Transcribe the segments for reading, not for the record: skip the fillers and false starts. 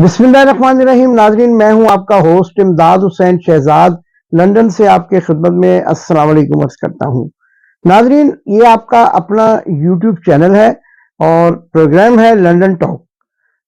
बिस्मिल्लाहिर्रहमानिर्रहीम। नाजरीन, मैं हूं आपका होस्ट इमदाद हुसैन शहजाद, लंदन से आपके खिदमत में अस्सलाम वालेकुम अर्ज करता हूं। नाजरीन, ये आपका अपना यूट्यूब चैनल है और प्रोग्राम है लंदन टॉक,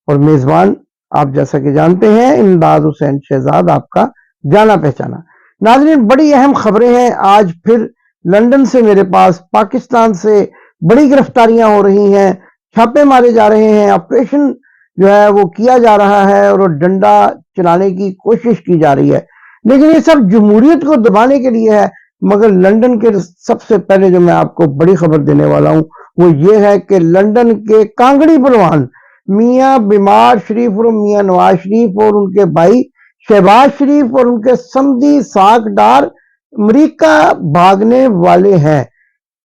और मेजबान आप जैसा कि जानते हैं इमदाद हुसैन शहजाद, आपका जाना पहचाना। नाजरीन, बड़ी अहम खबरें हैं। आज फिर लंदन से मेरे पास पाकिस्तान से बड़ी गिरफ्तारियां हो रही हैं, छापे मारे जा रहे हैं, ऑपरेशन जो है वो किया जा रहा है और डंडा चलाने की कोशिश की जा रही है। लेकिन ये सब जमहूरियत को दबाने के लिए है। मगर लंदन के सबसे पहले जो मैं आपको बड़ी खबर देने वाला हूं वो ये है कि लंदन के कांगड़ी पहलवान मियां बीमार शरीफ और मियां नवाज शरीफ और उनके भाई शहबाज शरीफ और उनके समधी साकदार अमरीका भागने वाले हैं।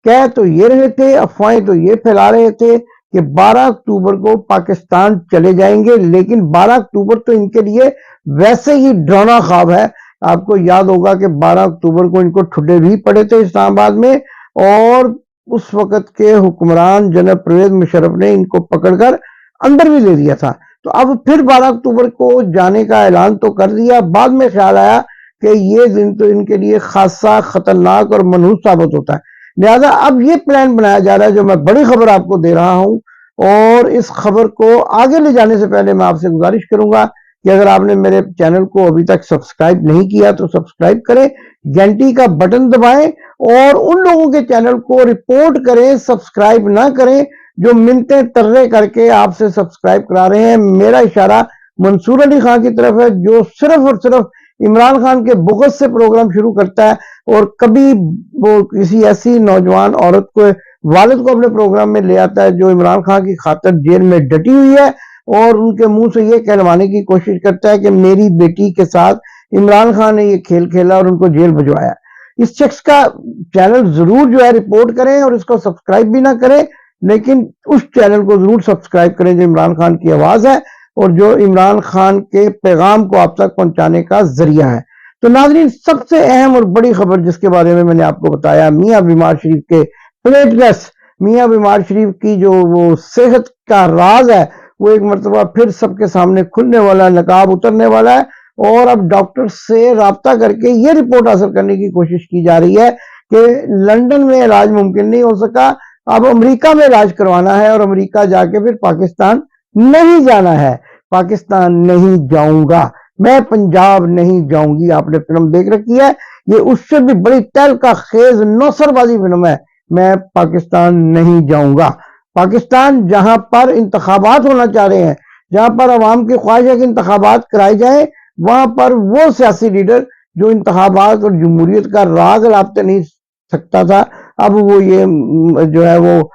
कह तो ये रहे थे, अफवाहें तो ये फैला रहे थे कि 12 अक्टूबर को पाकिस्तान चले जाएंगे, लेकिन 12 अक्टूबर तो इनके लिए वैसे ही डरावना ख्वाब है। आपको याद होगा कि 12 अक्टूबर को इनको ठुड्डे भी पड़े थे इस्लामाबाद में, और उस वक्त के हुक्मरान जनरल परवेज मुशर्रफ ने इनको पकड़कर अंदर भी ले दिया था। तो अब फिर 12 अक्टूबर को जाने का ऐलान तो कर दिया। बाद में ख्याल आया कि ये दिन तो इनके लिए खासा खतरनाक और मनहूस साबित होता है, लिहाजा अब ये प्लान बनाया जा रहा है, जो मैं बड़ी खबर आपको दे रहा हूं। और इस खबर को आगे ले जाने से पहले मैं आपसे गुजारिश करूंगा कि अगर आपने मेरे चैनल को अभी तक सब्सक्राइब नहीं किया तो सब्सक्राइब करें, घंटी का बटन दबाएं और उन लोगों के चैनल को रिपोर्ट करें, सब्सक्राइब ना करें जो मिन्नतें तर्रे करके आपसे सब्सक्राइब करा रहे हैं। मेरा इशारा मंसूर अली खान की तरफ है, जो सिर्फ और सिर्फ इमरान खान के बुग़्ज़ से प्रोग्राम शुरू करता है और कभी वो किसी ऐसी नौजवान औरत को, वालिद को अपने प्रोग्राम में ले आता है जो इमरान खान की खातिर जेल में डटी हुई है, और उनके मुंह से ये कहलवाने की कोशिश करता है कि मेरी बेटी के साथ इमरान खान ने ये खेल खेला और उनको जेल भिजवाया। इस शख्स का चैनल जरूर जो है रिपोर्ट करें और इसको सब्सक्राइब भी ना करें, लेकिन उस चैनल को जरूर सब्सक्राइब करें जो इमरान खान की आवाज है और जो इमरान खान के पैगाम को आप तक पहुंचाने का जरिया है। तो नाज़रीन, सबसे अहम और बड़ी खबर जिसके बारे में मैंने आपको बताया, मियां बीमार शरीफ के प्लेटलेस, मियां बीमार शरीफ की जो वो सेहत का राज है वो एक मरतबा फिर सबके सामने खुलने वाला है, नकाब उतरने वाला है। और अब डॉक्टर से राब्ता करके ये रिपोर्ट हासिल करने की कोशिश की जा रही है कि लंदन में इलाज मुमकिन नहीं हो सका, अब अमेरिका में इलाज करवाना है और अमेरिका जाके फिर पाकिस्तान नहीं जाना है। पाकिस्तान नहीं जाऊंगा मैं, पंजाब नहीं जाऊंगी। आपने फिल्म देख रखी है, ये उससे भी बड़ी तहलका खेज नौसरबाजी फिल्म है। मैं पाकिस्तान नहीं जाऊंगा। पाकिस्तान जहां पर इंतखाबात होना चाह रहे हैं, जहां पर अवाम की ख्वाहिश है कि इंतखाबात कराए जाए, वहां पर वो सियासी लीडर जो इंतखाबात और जमहूरियत का राग लापते नहीं सकता था, अब वो ये जो है वो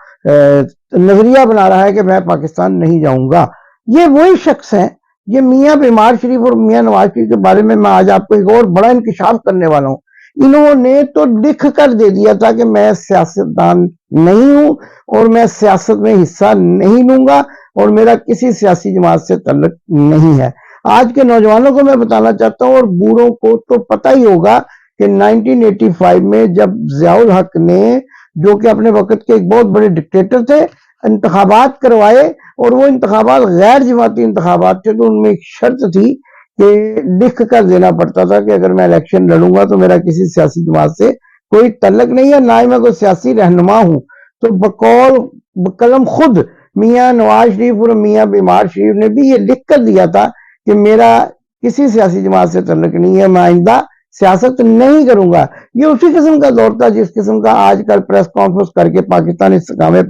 नजरिया बना रहा है कि मैं पाकिस्तान नहीं जाऊंगा। ये वही शख्स हैं, ये मियां बीमार शरीफ और मियां नवाज शरीफ के बारे में मैं आज आपको एक और बड़ा इंकशाफ करने वाला हूं। इन्होंने तो लिख कर दे दिया था कि मैं सियासतदान नहीं हूं और मैं सियासत में हिस्सा नहीं लूंगा और मेरा किसी सियासी जमात से तल्लुक नहीं है। आज के नौजवानों को मैं बताना चाहता हूं और बूढ़ों को तो पता ही होगा कि 1985 में जब ज़ियाउल हक ने, जो कि अपने वक्त के एक बहुत बड़े डिक्टेटर थे, इंतखाबात करवाए और वो इंतखाबात गैर जमाती इंतखाबात थे, तो उनमें एक शर्त थी कि लिख कर देना पड़ता था कि अगर मैं इलेक्शन लड़ूंगा तो मेरा किसी सियासी जमात से कोई तल्लुक नहीं है, ना ही मैं कोई सियासी रहनुमा हूं। तो बकौल बकलम खुद मियां नवाज शरीफ और मियां बीमार शरीफ ने भी ये लिख कर दिया था कि मेरा किसी सियासी जमात से तल्लुक नहीं है, मैं आइंदा सियासत नहीं करूंगा। ये उसी किस्म का दौर था जिस किस्म का आजकल प्रेस कॉन्फ्रेंस करके पाकिस्तान इस्तेकाम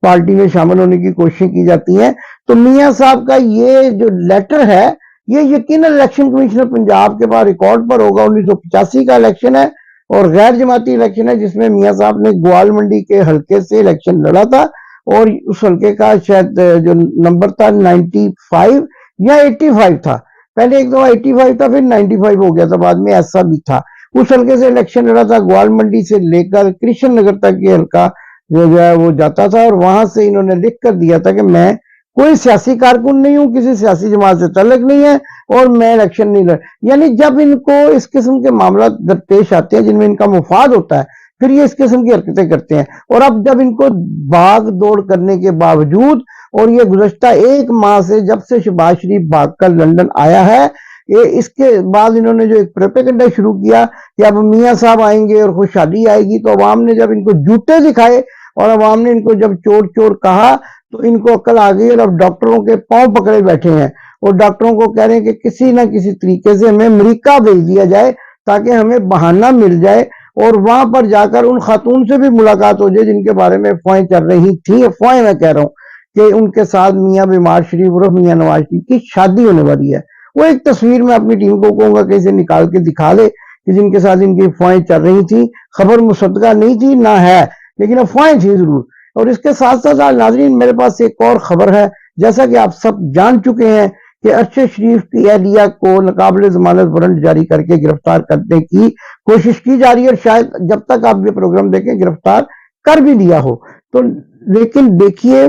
पार्टी में शामिल होने की कोशिश की जाती है। तो मियां साहब का ये जो लेटर है, ये यकीनन इलेक्शन कमिश्नर पंजाब के पास रिकॉर्ड पर होगा। 1985 का इलेक्शन है और गैर जमाती इलेक्शन है, जिसमें मियां साहब ने ग्वाल मंडी के हल्के से इलेक्शन लड़ा था और उस हल्के का शायद जो नंबर था 95 या 85 था। पहले एक दफा 85 था, फिर 95 हो गया था, बाद में ऐसा भी था। उस हल्के से इलेक्शन लड़ा था, ग्वाल मंडी से लेकर कृष्ण नगर तक ये हल्का जो है वो जाता था, और वहां से इन्होंने लिख कर दिया था कि मैं कोई सियासी कारकुन नहीं हूं, किसी सियासी जमात से तल्लुक नहीं है और मैं इलेक्शन नहीं लड़। यानी जब इनको इस किस्म के मामला पेश आते हैं जिनमें इनका मुफाद होता है, پھر یہ اس قسم کی حرکتیں کرتے ہیں. اور اب جب ان کو بھاگ دوڑ کرنے کے باوجود اور یہ گزشتہ 1 ماہ سے جب سے شہباز شریف بھاگ کر لندن آیا ہے، اس کے بعد انہوں نے جو ایک پروپیگنڈا شروع کیا کہ اب میاں صاحب آئیں گے اور خوشحالی آئے گی، تو عوام نے جب ان کو جوتے دکھائے اور عوام نے ان کو جب چور چور کہا تو ان کو عقل آ گئی اور اب ڈاکٹروں کے پاؤں پکڑے بیٹھے ہیں اور ڈاکٹروں کو کہہ رہے ہیں کہ کسی نہ کسی طریقے سے ہمیں امریکہ بھیج دیا جائے تاکہ ہمیں بہانہ مل جائے اور وہاں پر جا کر ان خاتون سے بھی ملاقات ہو جائے جن کے بارے میں افواہیں چل رہی تھیں. افواہیں میں کہہ رہا ہوں کہ ان کے ساتھ میاں بیمار شریف اور میاں نواز شریف کی شادی ہونے والی ہے. وہ ایک تصویر میں اپنی ٹیم کو کہوں گا کہ اسے نکال کے دکھا لے کہ جن کے ساتھ ان کی افواہیں چل رہی تھیں. خبر مصدقہ نہیں تھی نہ ہے، لیکن افواہیں تھیں ضرور. اور اس کے ساتھ ساتھ ناظرین میرے پاس ایک اور خبر ہے. جیسا کہ آپ سب جان چکے ہیں کہ ارشد شریف کی اہلیہ کو ناقابل ضمانت وارنٹ جاری کر کے گرفتار کرنے کی کوشش کی جا رہی ہے، اور شاید جب تک آپ یہ پروگرام دیکھیں گرفتار کر بھی لیا ہو. تو لیکن دیکھیے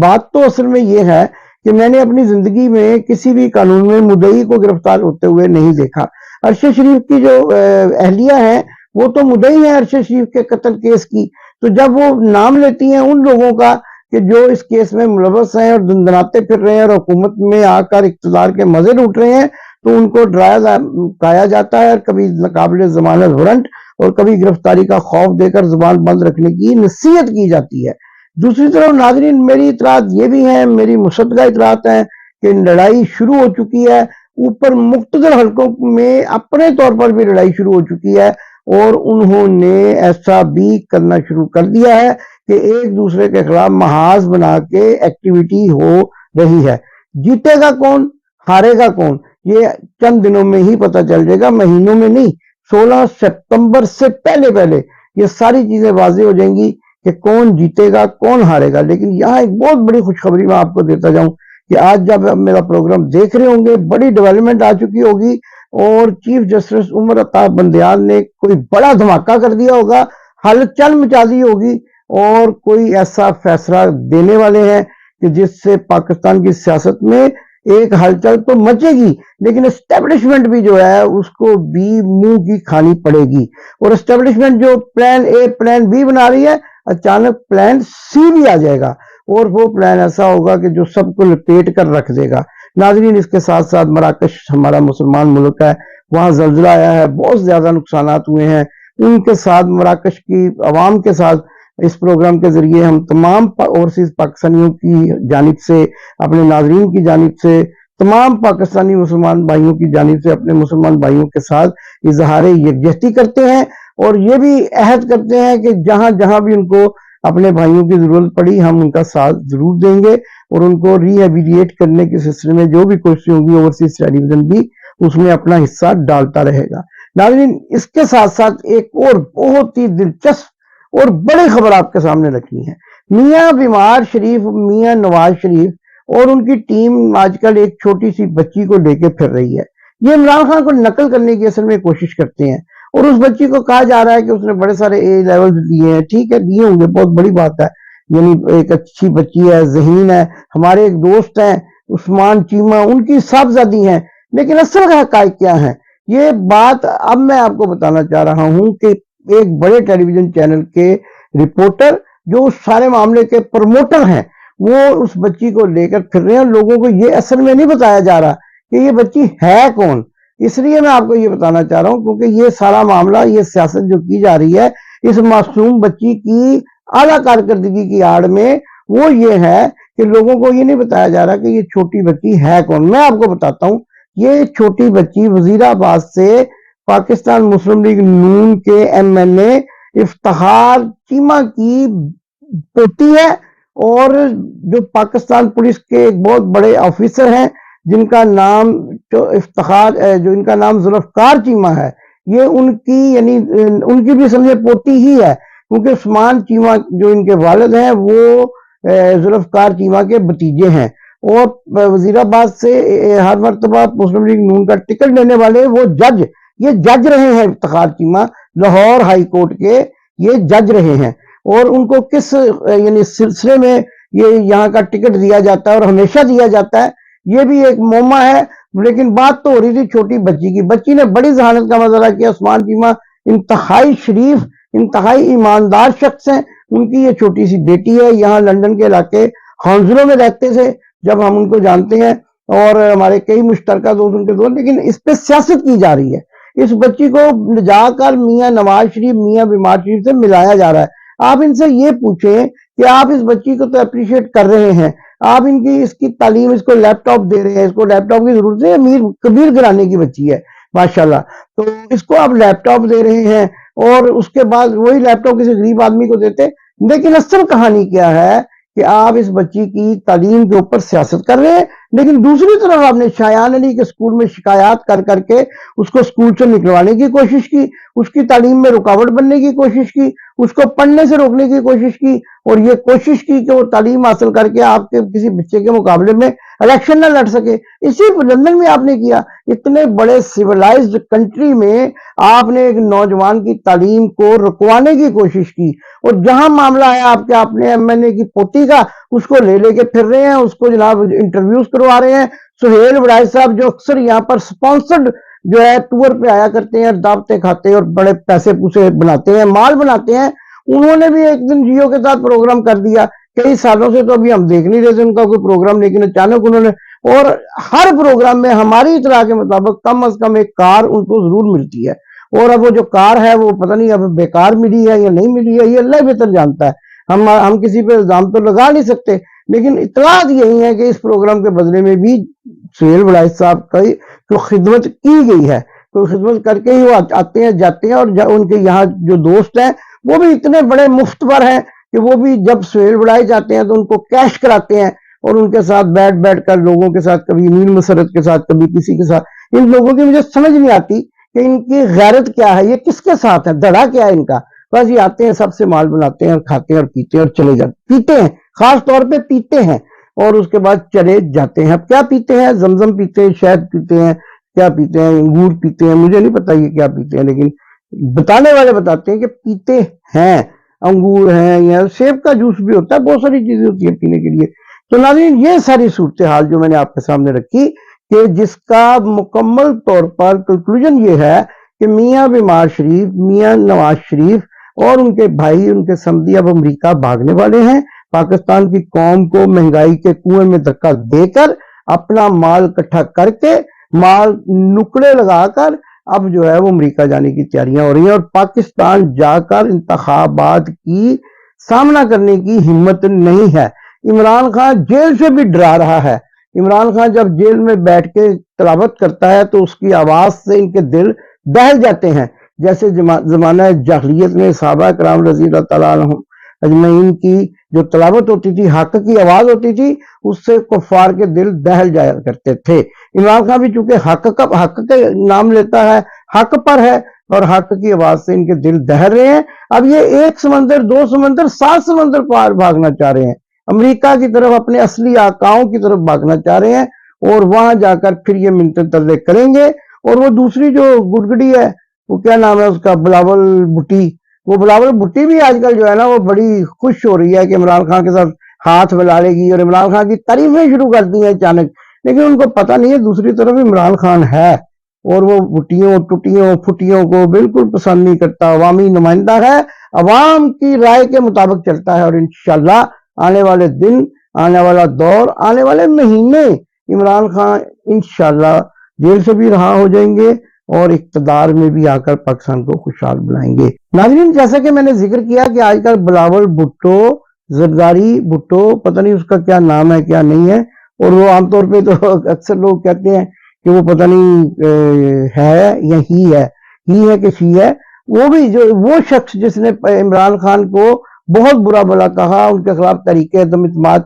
بات تو اصل میں یہ ہے کہ میں نے اپنی زندگی میں کسی بھی قانون میں مدعی کو گرفتار ہوتے ہوئے نہیں دیکھا. ارشد شریف کی جو اہلیہ ہیں وہ تو مدعی ہیں ارشد شریف کے قتل کیس کی، تو جب وہ نام لیتی ہیں ان لوگوں کا کہ جو اس کیس میں ملوث ہیں اور دندناتے پھر رہے ہیں اور حکومت میں آ کر اقتدار کے مزے لوٹ رہے ہیں، تو ان کو ڈرایا کایا جاتا ہے اور کبھی ناقابل ضمانت وارنٹ اور کبھی گرفتاری کا خوف دے کر زبان بند رکھنے کی نصیحت کی جاتی ہے. دوسری طرف ناظرین میری اطلاعات یہ بھی ہیں، میری مصدقہ اطلاعات ہیں کہ لڑائی شروع ہو چکی ہے. اوپر مقتدر حلقوں میں اپنے طور پر بھی لڑائی شروع ہو چکی ہے اور انہوں نے ایسا بھی کرنا شروع کر دیا ہے کہ ایک دوسرے کے خلاف محاذ بنا کے ایکٹیویٹی ہو رہی ہے. جیتے گا کون، ہارے گا کون، یہ چند دنوں میں ہی پتہ چل جائے گا، مہینوں میں نہیں. 16 ستمبر سے پہلے یہ ساری چیزیں واضح ہو جائیں گی کہ کون جیتے گا کون ہارے گا. لیکن یہاں ایک بہت بڑی خوشخبری میں آپ کو دیتا جاؤں کہ آج جب آپ میرا پروگرام دیکھ رہے ہوں گے بڑی ڈیولپمنٹ آ چکی ہوگی اور چیف جسٹس عمر عطا بندیال نے کوئی بڑا دھماکہ کر دیا ہوگا، ہلچل مچا دی ہوگی اور کوئی ایسا فیصلہ دینے والے ہیں کہ جس سے پاکستان کی سیاست میں ایک ہلچل تو مچے گی، لیکن اسٹیبلشمنٹ بھی جو ہے اس کو بھی منہ کی کھانی پڑے گی. اور اسٹیبلشمنٹ جو پلان اے پلان بی بنا رہی ہے، اچانک پلان سی بھی آ جائے گا اور وہ پلان ایسا ہوگا کہ جو سب کو لپیٹ کر رکھ دے گا. ناظرین اس کے ساتھ ساتھ مراکش ہمارا مسلمان ملک ہے، وہاں زلزلہ آیا ہے، بہت زیادہ نقصانات ہوئے ہیں. ان کے ساتھ مراکش کی عوام کے ساتھ اس پروگرام کے ذریعے ہم تمام اوورسیز پاکستانیوں کی جانب سے، اپنے ناظرین کی جانب سے، تمام پاکستانی مسلمان بھائیوں کی جانب سے اپنے مسلمان بھائیوں کے ساتھ اظہار یکجہتی کرتے ہیں اور یہ بھی عہد کرتے ہیں کہ جہاں جہاں بھی ان کو اپنے بھائیوں کی ضرورت پڑی ہم ان کا ساتھ ضرور دیں گے اور ان کو ری ایبیلیٹ کرنے کے سلسلے میں جو بھی کوششیں ہوں گی اوورسیز ٹیلی ویژن بھی اس میں اپنا حصہ ڈالتا رہے گا. ناظرین اس کے ساتھ ساتھ ایک اور بہت ہی دلچسپ اور بڑی خبر آپ کے سامنے رکھنی ہے. میاں بیمار شریف، میاں نواز شریف اور ان کی ٹیم آج کل ایک چھوٹی سی بچی کو لے کے پھر رہی ہے. یہ عمران خان کو نقل کرنے کی اصل میں کوشش کرتے ہیں اور اس بچی کو کہا جا رہا ہے کہ اس نے بڑے سارے اے لیول دیے ہیں. ٹھیک ہے دیے ہوں گے، بہت بڑی بات ہے، یعنی ایک اچھی بچی ہے، ذہین ہے. ہمارے ایک دوست ہیں عثمان چیمہ، ان کی صاحبزادی ہیں، لیکن اصل حقائق کیا ہیں یہ بات اب میں آپ کو بتانا چاہ رہا ہوں کہ ایک بڑے ٹیلی ویژن چینل کے رپورٹر جو اس سارے معاملے کے پروموٹر ہیں وہ اس بچی کو لے کر پھر رہے ہیں. لوگوں کو یہ اصل میں نہیں بتایا جا رہا کہ یہ بچی ہے کون. اس لیے میں آپ کو یہ بتانا چاہ رہا ہوں کیونکہ یہ سارا معاملہ، یہ سیاست جو کی جا رہی ہے اس معصوم بچی کی اعلیٰ کارکردگی کی آڑ میں، وہ یہ ہے کہ لوگوں کو یہ نہیں بتایا جا رہا کہ یہ چھوٹی بچی ہے کون. میں آپ کو بتاتا ہوں، یہ چھوٹی بچی وزیر آباد سے پاکستان مسلم لیگ نون کے ایم این اے افتخار چیمہ کی پوتی ہے اور جو پاکستان پولیس کے ایک بہت بڑے آفیسر ہیں جن کا نام جو ان کا نام ذوالفقار چیمہ ہے. یہ ان کی یعنی ان کی بھی سمجھے پوتی ہی ہے کیونکہ عثمان چیمہ جو ان کے والد ہیں وہ ذوالفقار چیمہ کے بھتیجے ہیں اور وزیر آباد سے ہر مرتبہ مسلم لیگ نون کا ٹکٹ لینے والے وہ یہ جج رہے ہیں. افتخار چیمہ لاہور ہائی کورٹ کے یہ جج رہے ہیں اور ان کو کس یعنی سلسلے میں یہ یہاں کا ٹکٹ دیا جاتا ہے اور ہمیشہ دیا جاتا ہے یہ بھی ایک معمہ ہے. لیکن بات تو ہو رہی تھی چھوٹی بچی کی. بچی نے بڑی ذہانت کا مظاہرہ کیا. عثمان چیمہ انتہائی شریف इंतहाई ईमानदार शख्स हैं। उनकी ये छोटी सी बेटी है, यहाँ लंदन के इलाके हॉन्सलो में रहते थे जब हम उनको जानते हैं, और हमारे कई मुश्तरका दोस्त उनके दोस्त, लेकिन इस पे सियासत की जा रही है। इस बच्ची को जाकर मियां नवाज शरीफ, मियां बीमार शरीफ से मिलाया जा रहा है। आप इनसे ये पूछें कि आप इस बच्ची को तो अप्रिशिएट कर रहे हैं, आप इनकी इसकी तालीम, इसको लैपटॉप दे रहे हैं, इसको लैपटॉप की जरूरत है, अमीर कबीर घराने की बच्ची है माशाल्लाह, तो इसको आप लैपटॉप दे रहे हैं और उसके बाद वही लैपटॉप किसी गरीब आदमी को देते। लेकिन असल कहानी क्या है कि आप इस बच्ची की तालीम के ऊपर सियासत कर रहे हैं, लेकिन दूसरी तरफ आपने शायान अली के स्कूल में शिकायत कर करके उसको स्कूल से निकलवाने की कोशिश की, उसकी तालीम में रुकावट बनने की कोशिश की, उसको पढ़ने से रोकने की कोशिश की, और ये कोशिश की कि वो तालीम हासिल करके आपके किसी बच्चे के मुकाबले में इलेक्शन न लड़ सके। इसी लंदन में आपने किया। इतने बड़े सिविलाइज्ड कंट्री में आपने एक नौजवान की तालीम को रुकवाने की कोशिश की, और जहां मामला है आपके, आपने एमएनए की पोती का, उसको ले लेके फिर रहे हैं, उसको जनाब इंटरव्यूज करवा रहे हैं। सुहेल बड़ाई साहब जो अक्सर यहाँ पर स्पॉन्सर्ड जो है टूर पे आया करते हैं, दावतें खाते हैं और बड़े पैसे पूसे बनाते हैं, माल बनाते हैं, उन्होंने भी एक दिन जियो के साथ प्रोग्राम कर दिया। कई सालों से तो अभी हम देख नहीं रहे थे उनका कोई प्रोग्राम, लेकिन अचानक उन्होंने, और हर प्रोग्राम में हमारी इतला के मुताबिक कम से कम एक कार उनको जरूर मिलती है, और अब वो जो कार है वो पता नहीं अब बेकार मिली है या नहीं मिली है, ये अल्लाह बेहतर जानता है। हम किसी पे इल्जाम तो लगा नहीं सकते, लेकिन इतलात यही है कि इस प्रोग्राम के बदले में भी सुहेल बड़ाई साहब की जो खिदमत की गई है, तो खिदमत करके ही वो आते हैं जाते हैं, और उनके यहाँ जो दोस्त हैं वो भी इतने बड़े मुफ्तबर हैं कि वो भी जब सुहेल बड़ाई जाते हैं तो उनको कैश कराते हैं, और उनके साथ बैठ कर लोगों के साथ, कभी नील मसरत के साथ, कभी किसी के साथ। इन लोगों की मुझे समझ नहीं आती कि इनकी गैरत क्या है, ये किसके साथ है, धड़ा क्या है इनका। बस ये आते हैं, सबसे माल बनाते हैं और खाते हैं और पीते हैं और चले जाते, पीते हैं, खास तौर पे पीते हैं, और उसके बाद चले जाते हैं। अब क्या पीते हैं, जमजम पीते हैं, शहद पीते हैं, क्या पीते हैं, अंगूर पीते हैं, मुझे नहीं पता ये क्या पीते हैं, लेकिन बताने वाले बताते हैं कि पीते हैं, अंगूर हैं, या सेब का जूस भी होता है, बहुत सारी चीजें होती है पीने के लिए। तो नाज़रीन, ये सारी सूरत हाल जो मैंने आपके सामने रखी, कि जिसका मुकम्मल तौर पर कंक्लूजन ये है कि मियां बीमार शरीफ, मियां नवाज शरीफ और उनके भाई, उनके समधी अब अमेरिका भागने वाले हैं। पाकिस्तान की कौम को महंगाई के कुएं में धक्का देकर, अपना माल इकट्ठा करके, माल नुकड़े लगाकर अब जो है वो अमेरिका जाने की तैयारियां हो रही हैं, और पाकिस्तान जाकर इंतखाबात की सामना करने की हिम्मत नहीं है। इमरान खान जेल से भी डरा रहा है। इमरान खान जब जेल में बैठ के तिलावत करता है तो उसकी आवाज से इनके दिल दहल जाते हैं, जैसे जमाना जाहिलियत में सहाबा कराम रज़ी अल्लाह तआला अन्हुम अजमईन की जो तिलावत होती थी, हक की आवाज होती थी, उससे कुफार के दिल दहल जाया करते थे। इमरान खान भी चूंकि हक के नाम लेता है, हक पर है, और हक की आवाज से इनके दिल दहल रहे हैं। अब ये 1 समंदर, 2 समंदर, 7 समंदर पार भागना चाह रहे हैं, अमेरिका की तरफ, अपने असली आकाओं की तरफ भागना चाह रहे हैं, और वहां जाकर फिर ये मिन्नतें तरले करेंगे। और वो दूसरी जो गुडगड़ी है, वो क्या नाम है उसका, बिलावल भुट्टी, वो बिलावल भुट्टी भी आजकल जो है ना वो बड़ी खुश हो रही है कि इमरान खान के साथ हाथ मिला लेगी, और इमरान खान की तारीफें शुरू कर दी हैं अचानक। लेकिन उनको पता नहीं है दूसरी तरफ इमरान खान है, और वो भुट्टियों, टुटियों, फुटियों को बिल्कुल पसंद नहीं करता। अवामी नुमाइंदा है, अवाम की राय के मुताबिक चलता है, और इंशाल्लाह आने वाले दिन, आने वाला दौर, आने वाले महीने इमरान खान इंशाल्लाह जेल से भी रहा हो जाएंगे, और इक्तदार में भी आकर पाकिस्तान को खुशहाल बनाएंगे। नाज़रीन, जैसा कि मैंने जिक्र किया कि आजकल बिलावल भुट्टो, जरदारी भुट्टो, पता नहीं उसका क्या नाम है क्या नहीं है, और वो आमतौर पे तो अक्सर लोग कहते हैं कि वो पता नहीं है या ही है कि शी है। वो भी जो वो शख्स जिसने इमरान खान को बहुत बुरा भला कहा, उनके खिलाफ तहरीक अदम इत्मीनान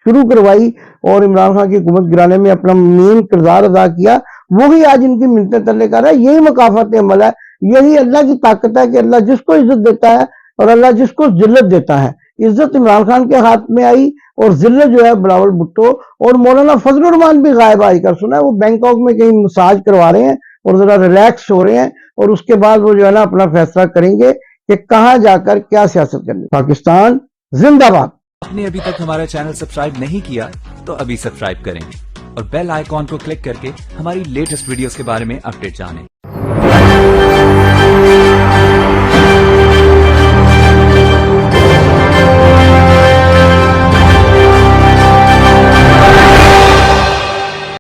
शुरू करवाई और इमरान खान की हुकूमत गिराने में अपना मेन किरदार अदा किया, वो ही आज इनकी मिन्नतें तरले कर रहा है। यही मकाफत अमल है, यही अल्लाह की ताकत है कि अल्लाह जिसको इज्जत देता है और अल्लाह जिसको जिल्लत देता है। इज्जत इमरान खान के हाथ में आई और जिल्लत जो है बिलावल भुट्टो और मौलाना फजलुर रहमान भी गायब आई कर सुना है, वो बैंकॉक में कहीं मसाज करवा रहे हैं और जरा रिलैक्स हो रहे हैं, और उसके बाद वो जो है ना अपना फैसला करेंगे कि कहां जाकर क्या सियासत करनी। पाकिस्तान जिंदाबाद। आपने अभी तक हमारा चैनल सब्सक्राइब नहीं किया तो अभी सब्सक्राइब करें और बेल आइकॉन को क्लिक करके हमारी लेटेस्ट वीडियोस के बारे में अपडेट जानें।